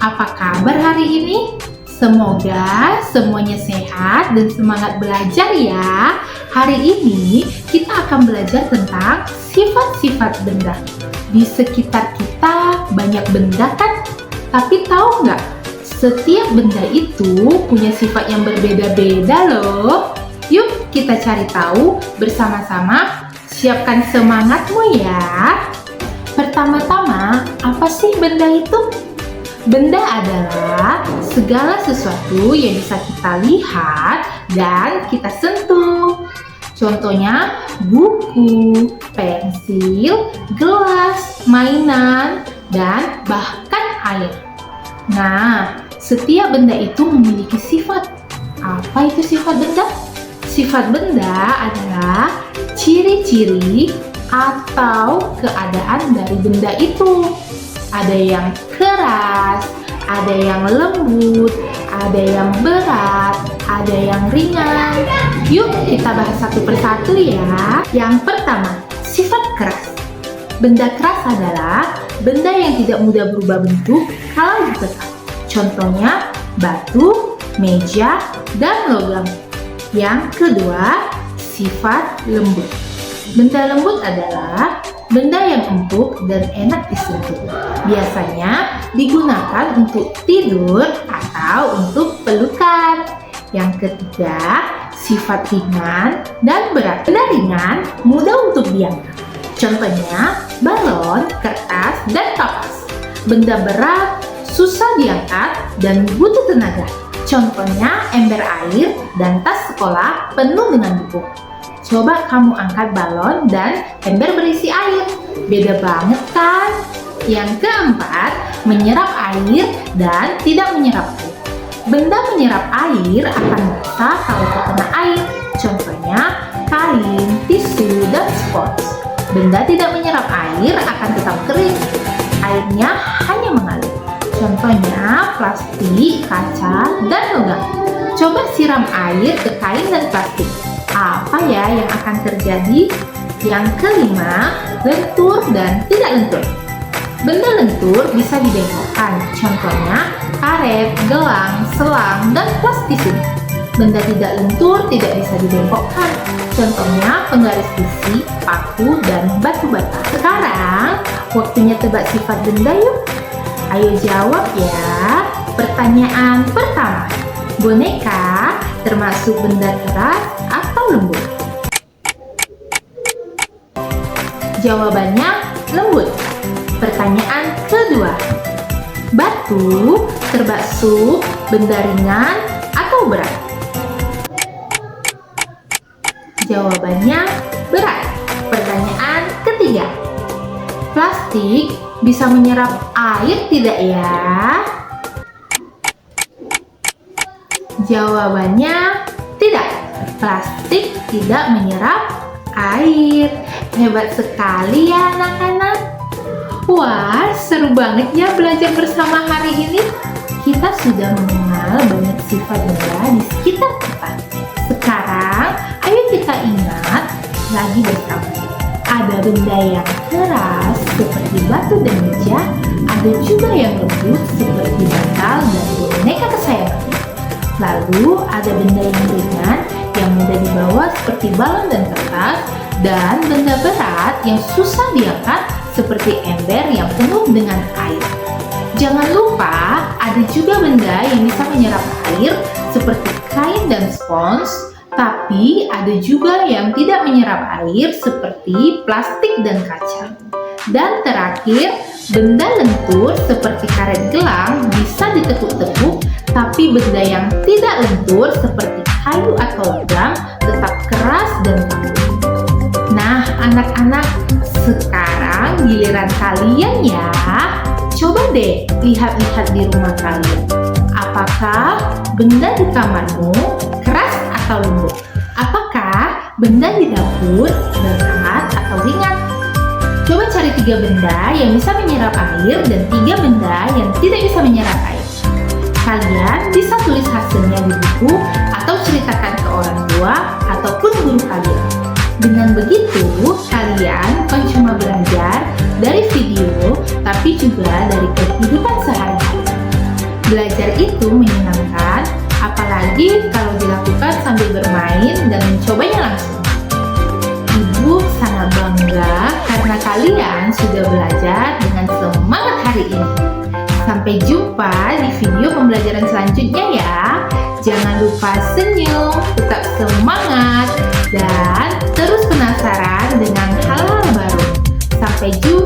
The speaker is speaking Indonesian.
Apa kabar hari ini? Semoga semuanya sehat dan semangat belajar ya. Hari ini kita akan belajar tentang sifat-sifat benda. Di sekitar kita banyak benda kan? Tapi tahu nggak? Setiap benda itu punya sifat yang berbeda-beda loh. Yuk kita cari tahu bersama-sama. Siapkan semangatmu ya. Pertama-tama, apa sih benda itu? Benda adalah segala sesuatu yang bisa kita lihat dan kita sentuh. Contohnya buku, pensil, gelas, mainan, dan bahkan air. Nah, setiap benda itu memiliki sifat. Apa itu sifat benda? Sifat benda adalah ciri-ciri atau keadaan dari benda itu. Ada yang keras, ada yang lembut, ada yang berat, ada yang ringan. Yuk kita bahas satu persatu ya. Yang pertama, sifat keras. Benda keras adalah benda yang tidak mudah berubah bentuk kalau ditekan. Contohnya batu, meja, dan logam. Yang kedua, sifat lembut. Benda lembut adalah benda yang empuk dan enak disentuh. Biasanya digunakan untuk tidur atau untuk pelukan. Yang ketiga, sifat ringan dan berat. Benda ringan mudah untuk diangkat. Contohnya balon, kertas, dan kapas. Benda berat susah diangkat dan butuh tenaga. Contohnya ember air dan tas sekolah penuh dengan buku. Coba kamu angkat balon dan ember berisi air. Beda banget kan? Yang keempat, menyerap air dan tidak menyerap air. Benda menyerap air akan basah kalau terkena air. Contohnya kain, tisu, dan spons. Benda tidak menyerap air akan tetap kering. Airnya hanya mengalir. Contohnya plastik, kaca, dan logam. Coba siram air ke kain dan plastik. Apa ya yang akan terjadi? Yang kelima, lentur dan tidak lentur. Benda lentur bisa dibengkokkan. Contohnya karet, gelang, selang, dan plastisum. Benda tidak lentur tidak bisa dibengkokkan. Contohnya penggaris besi, paku, dan batu bata. Sekarang waktunya tebak sifat benda yuk. Ayo jawab ya. Pertanyaan pertama, boneka termasuk benda keras atau lembut? Jawabannya lembut. Pertanyaan kedua, batu termasuk benda ringan atau berat? Jawabannya berat. Pertanyaan ketiga, plastik bisa menyerap air tidak ya? Jawabannya tidak. Plastik tidak menyerap air. Hebat sekali ya anak-anak. Wah, seru banget ya belajar bersama hari ini. Kita sudah mengenal banyak sifat benda di sekitar kita. Sekarang, ayo kita ingat lagi bersama. Ada benda yang keras seperti batu dan meja. Ada juga yang lembut seperti bantal dan boneka kesayangan. Lalu ada benda yang ringan yang mudah dibawa seperti balon dan kertas, dan benda berat yang susah diangkat seperti ember yang penuh dengan air. Jangan lupa ada juga benda yang bisa menyerap air seperti kain dan spons, tapi ada juga yang tidak menyerap air seperti plastik dan kaca. Dan terakhir, benda lentur seperti karet gelang bisa ditekuk-tekuk, tapi benda yang tidak lentur seperti kayu atau logam tetap keras dan kaku. Nah, anak-anak, sekarang giliran kalian ya. Coba deh lihat-lihat di rumah kalian. Apakah benda di kamarmu keras atau lembut? Apakah benda di dapur berat atau ringan? Coba cari 3 benda yang bisa menyerap air dan 3 benda yang tidak bisa menyerap air. Kalian bisa tulis hasilnya di buku atau ceritakan ke orang tua ataupun guru kalian. Dengan begitu, kalian bukan cuma belajar dari video, tapi juga dari kehidupan sehari-hari. Belajar itu menyenangkan, apalagi kalau dilakukan sambil bermain dan mencobanya langsung. Ibu sangat bangga karena kalian sudah belajar dengan semangat hari ini. Sampai jumpa di video pembelajaran selanjutnya ya. Jangan lupa senyum, tetap semangat, dan terus penasaran dengan hal-hal baru. Sampai jumpa.